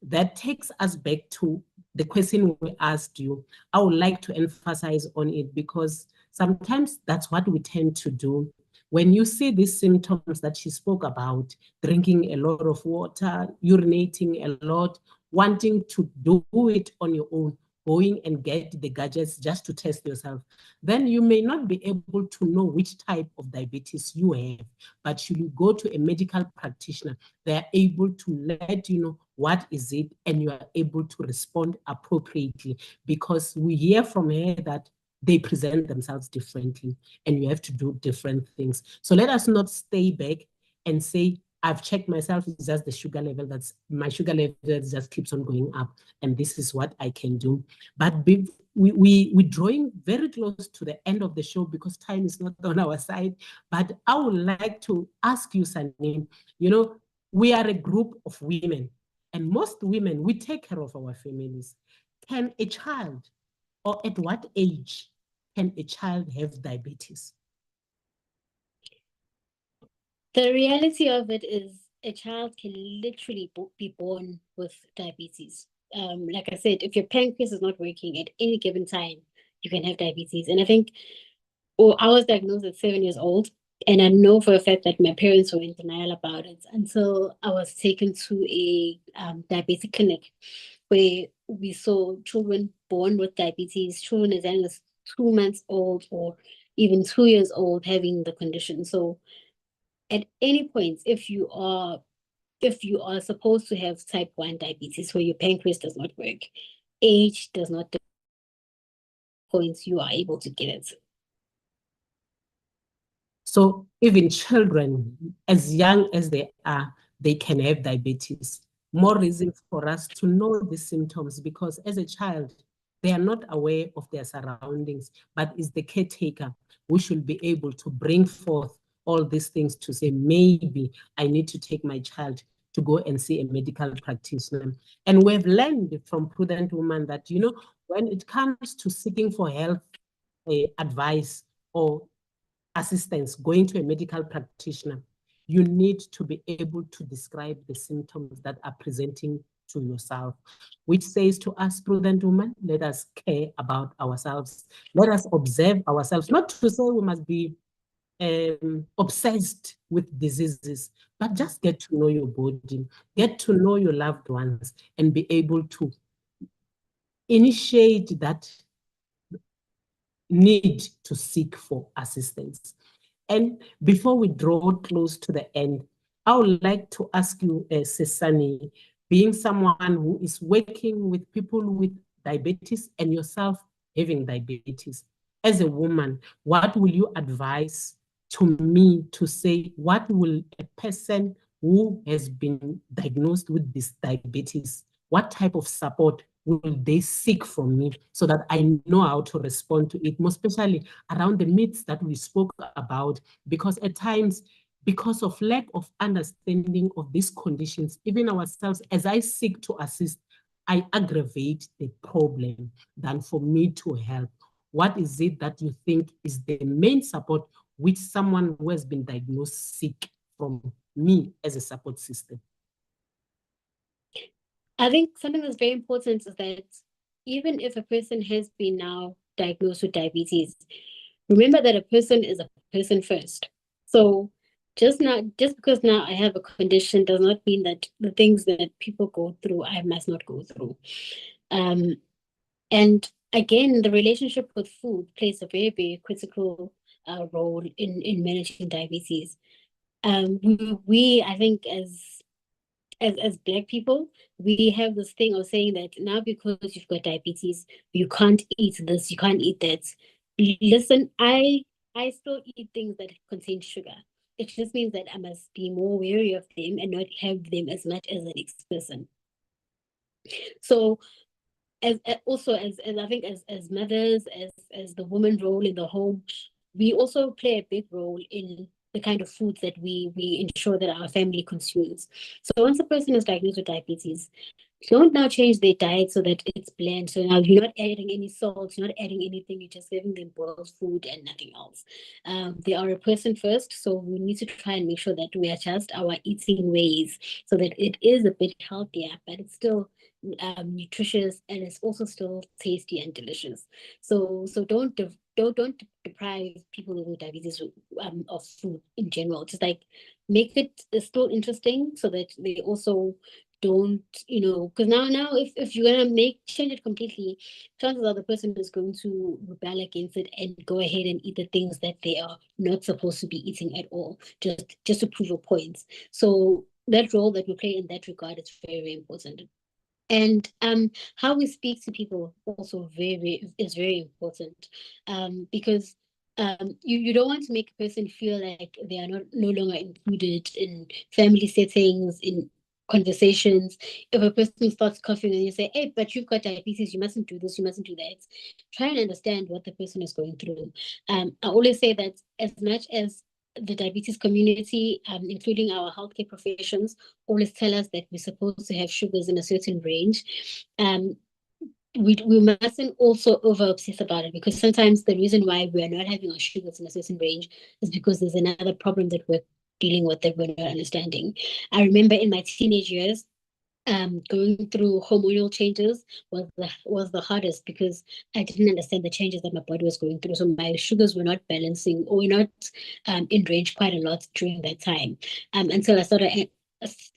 That takes us back to the question we asked you. I would like to emphasize on it because sometimes that's what we tend to do. When you see these symptoms that she spoke about, drinking a lot of water, urinating a lot, wanting to do it on your own, going and get the gadgets just to test yourself, then you may not be able to know which type of diabetes you have. But should you go to a medical practitioner, they're able to let you know what is it, and you are able to respond appropriately, because we hear from her that they present themselves differently and you have to do different things. So let us not stay back and say, I've checked myself, it's just the sugar level, my sugar level just keeps on going up, and this is what I can do. But we're drawing very close to the end of the show because time is not on our side. But I would like to ask you, Sane, we are a group of women, and most women, we take care of our families. Can a child, or at what age can a child have diabetes? The reality of it is a child can literally be born with diabetes. Like I said, if your pancreas is not working at any given time, you can have diabetes. And I think or I was diagnosed at 7 years old. And I know for a fact that my parents were in denial about it until I was taken to a diabetic clinic where we saw children born with diabetes, children as young as 2 months old or even 2 years old having the condition. So at any point, if you are supposed to have type 1 diabetes where your pancreas does not work, age does not points you are able to get it. So even children, as young as they are, they can have diabetes. More reason for us to know the symptoms, because as a child, they are not aware of their surroundings, but is the caretaker who should be able to bring forth all these things to say, maybe I need to take my child to go and see a medical practitioner. And we've learned from Prudent Woman that, when it comes to seeking for health advice or assistance, going to a medical practitioner, you need to be able to describe the symptoms that are presenting to yourself, which says to us, Prudent Woman, let us care about ourselves. Let us observe ourselves, not to say we must be obsessed with diseases, but just get to know your body, get to know your loved ones, and be able to initiate that need to seek for assistance. And before we draw close to the end, I would like to ask you, Sesani, being someone who is working with people with diabetes and yourself having diabetes, as a woman, what will you advise to me to say, what will a person who has been diagnosed with this diabetes, what type of support will they seek from me so that I know how to respond to it, more especially around the myths that we spoke about? Because at times, because of lack of understanding of these conditions, even ourselves, as I seek to assist, I aggravate the problem than for me to help. What is it that you think is the main support which someone who has been diagnosed seek from me as a support system? I think something that's very important is that even if a person has been now diagnosed with diabetes, remember that a person is a person first. So just because now I have a condition does not mean that the things that people go through, I must not go through. And again, the relationship with food plays a very, very critical role in managing diabetes. We I think as Black people, we have this thing of saying that now because you've got diabetes, you can't eat this, you can't eat that. Listen, I still eat things that contain sugar. It just means that I must be more wary of them and not have them as much as the next person. So as also as I think as mothers, as the woman role in the home, we also play a big role in the kind of foods that we ensure that our family consumes. So once a person is diagnosed with diabetes, don't now change their diet so that it's bland. So now you're not adding any salt, you're not adding anything, you're just giving them boiled food and nothing else. They are a person first, so we need to try and make sure that we adjust our eating ways so that it is a bit healthier, but it's still nutritious and it's also still tasty and delicious. So don't deprive people with diabetes of food in general. Just like make it still interesting so that they also don't, because now if you're gonna change it completely, chances are the person is going to rebel against it and go ahead and eat the things that they are not supposed to be eating at all, just to prove your points. So that role that we play in that regard is very, very important. And how we speak to people also is very important, because you don't want to make a person feel like they are no longer included in family settings, in conversations. If a person starts coughing and you say, hey, but you've got diabetes, you mustn't do this, you mustn't do that, try and understand what the person is going through. I always say that as much as the diabetes community, including our healthcare professions, always tell us that we're supposed to have sugars in a certain range. We mustn't also over obsess about it, because sometimes the reason why we are not having our sugars in a certain range is because there's another problem that we're dealing with that we're not understanding. I remember in my teenage years, going through hormonal changes was the hardest because I didn't understand the changes that my body was going through. So my sugars were not balancing or were not in range quite a lot during that time. Until I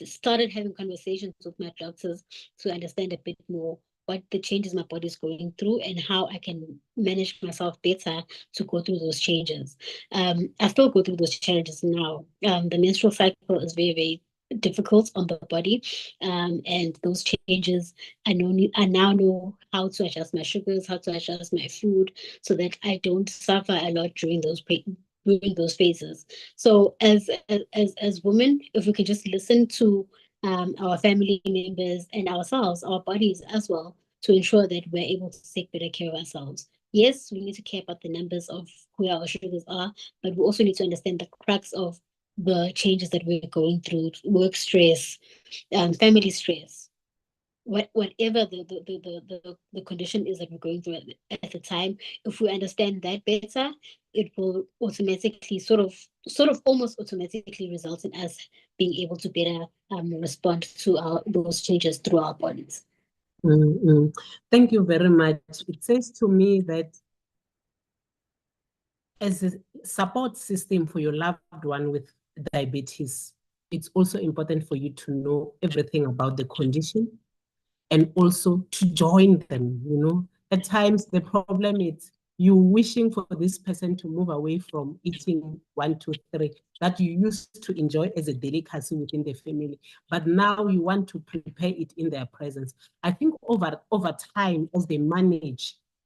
started having conversations with my doctors to understand a bit more what the changes my body is going through and how I can manage myself better to go through those changes. I still go through those challenges now. The menstrual cycle is very, very difficult on the body, and those changes I now know how to adjust my sugars, how to adjust my food, so that I don't suffer a lot during those phases. So as women, if we can just listen to our family members and ourselves, our bodies as well, to ensure that we're able to take better care of ourselves. Yes, we need to care about the numbers of where our sugars are, but we also need to understand the crux of the changes that we're going through, work stress, family stress, whatever the condition is that we're going through at the time. If we understand that better, it will automatically sort of almost automatically result in us being able to better respond to those changes through our bodies. Thank you very much. It says to me that as a support system for your loved one with diabetes, it's also important for you to know everything about the condition and also to join them. At times the problem is you wishing for this person to move away from eating 1, 2, 3 that you used to enjoy as a delicacy within the family, but now you want to prepare it in their presence. I think over time, as they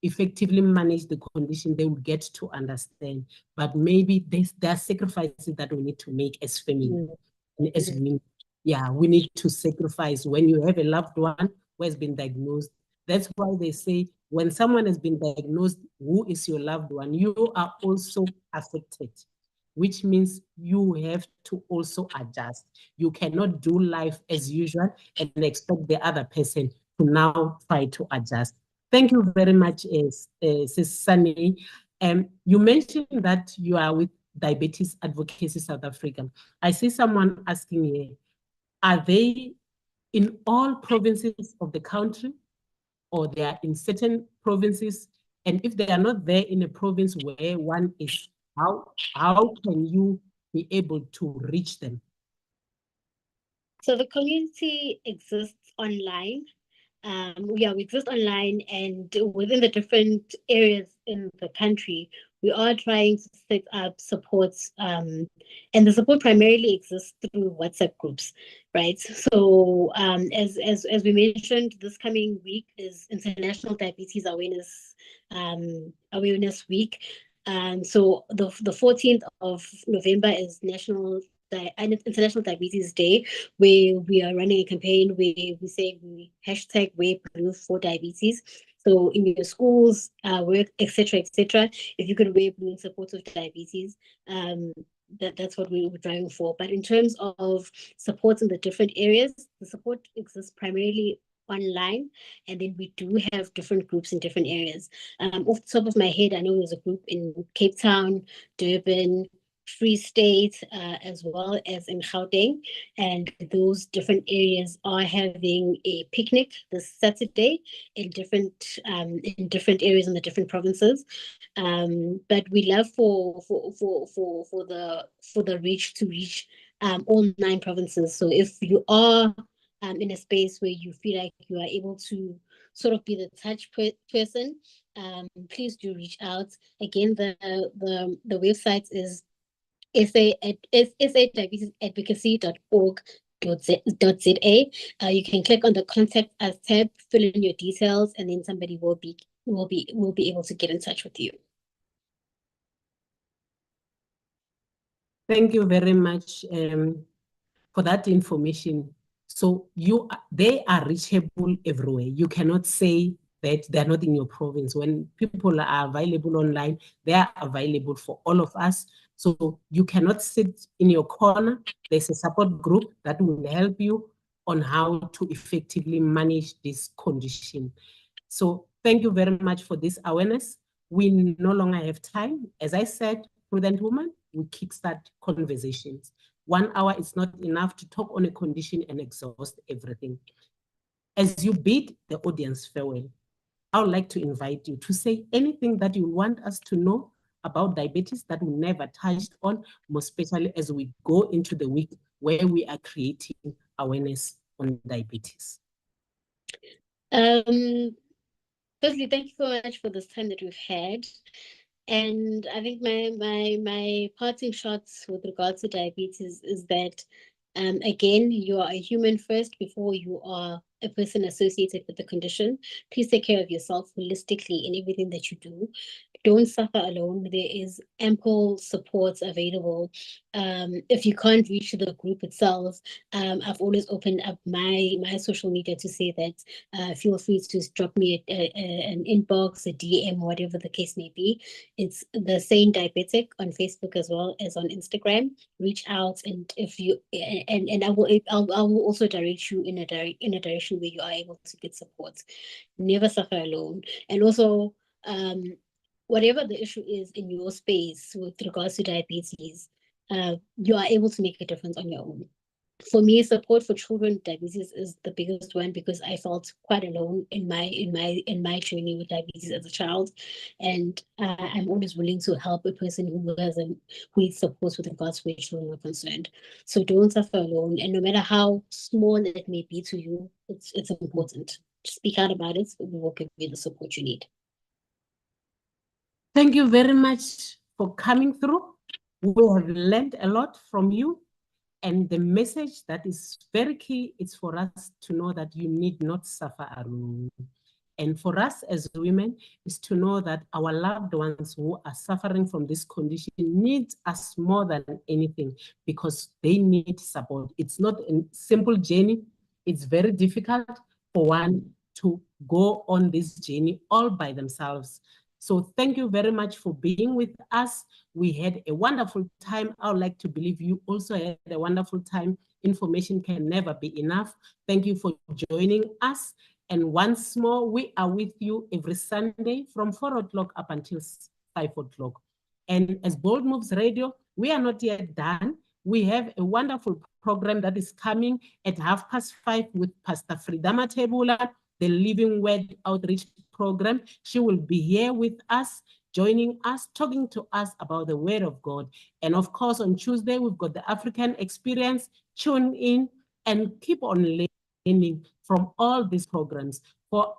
effectively manage the condition, they will get to understand. But maybe there are sacrifices that we need to make as family. And as women, we need to sacrifice when you have a loved one who has been diagnosed. That's why they say when someone has been diagnosed, who is your loved one, you are also affected, which means you have to also adjust. You cannot do life as usual and expect the other person to now try to adjust. Thank you very much, Sis Sane. You mentioned that you are with Diabetes Advocacy South Africa. I see someone asking here, are they in all provinces of the country, or they are in certain provinces? And if they are not there in a province where one is, how can you be able to reach them? So the community exists online. We exist online, and within the different areas in the country, we are trying to set up supports, and the support primarily exists through WhatsApp groups, right? So as we mentioned, this coming week is International Diabetes Awareness Week. So the 14th of November is International Diabetes Day, where we are running a campaign where we say we hashtag wear blue for diabetes. So in your schools, work, etc., if you could wear blue in support of diabetes, that's what we were driving for. But in terms of support in the different areas, the support exists primarily online, and then we do have different groups in different areas. Off the top of my head, I know there's a group in Cape Town, Durban, Free State, as well as in Gauteng, and those different areas are having a picnic this Saturday in different areas in the different provinces. But we love for the reach to reach all 9 provinces. So if you are in a space where you feel like you are able to sort of be the touch person, please do reach out. Again, the website is sadiabetisadvocacy.org.za. You can click on the contact us tab, fill in your details, and then somebody will be able to get in touch with you. Thank you very much for that information. So they are reachable everywhere. You cannot say that they're not in your province. When people are available online, they are available for all of us. So you cannot sit in your corner. There's a support group that will help you on how to effectively manage this condition. So thank you very much for this awareness. We no longer have time. As I said, Prudent Woman, we kickstart conversations. 1 hour is not enough to talk on a condition and exhaust everything. As you bid the audience farewell, I would like to invite you to say anything that you want us to know about diabetes that we never touched on, most especially as we go into the week where we are creating awareness on diabetes. Firstly, thank you so much for this time that we've had. And I think my parting shots with regards to diabetes is that, again, you are a human first before you are a person associated with the condition. Please take care of yourself holistically in everything that you do. Don't suffer alone. There is ample support available. If you can't reach the group itself, I've always opened up my social media to say that feel free to drop me an inbox, a DM, whatever the case may be. It's the Sane Diabetic on Facebook as well as on Instagram. Reach out, and if you and I will also direct you in a direction where you are able to get support. Never suffer alone, and also whatever the issue is in your space with regards to diabetes, you are able to make a difference on your own. For me, support for children with diabetes is the biggest one because I felt quite alone in my journey with diabetes as a child, and I'm always willing to help a person who needs support with regards to where children are concerned. So don't suffer alone, and no matter how small it may be to you, it's important. Speak out about it. We will give you the support you need. Thank you very much for coming through. We have learned a lot from you. And the message that is very key is for us to know that you need not suffer alone. And for us as women is to know that our loved ones who are suffering from this condition need us more than anything because they need support. It's not a simple journey. It's very difficult for one to go on this journey all by themselves. So thank you very much for being with us. We had a wonderful time. I would like to believe you also had a wonderful time. Information can never be enough. Thank you for joining us. And once more, we are with you every Sunday from 4 o'clock up until 5 o'clock. And as Bold Moves Radio, we are not yet done. We have a wonderful program that is coming at 5:30 with Pastor Fridama Tebula, the Living Word Outreach Program. She will be here with us, joining us, talking to us about the Word of God. And of course, on Tuesday, we've got the African Experience. Tune in and keep on learning from all these programs.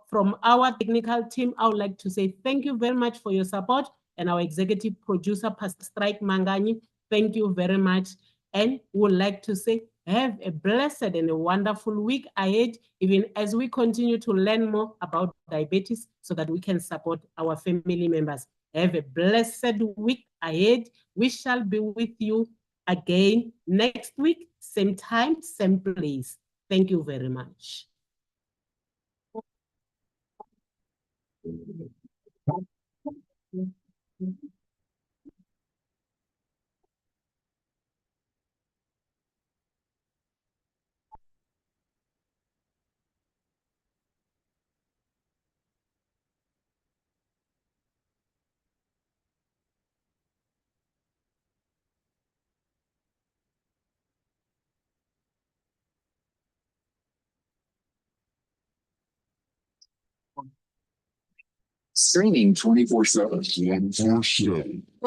From our technical team, I would like to say thank you very much for your support. And our executive producer, Pastor Strike Mangani, thank you very much. And would like to say, have a blessed and a wonderful week ahead, even as we continue to learn more about diabetes so that we can support our family members. Have a blessed week ahead. We shall be with you again next week, same time, same place. Thank you very much. Streaming 24/7.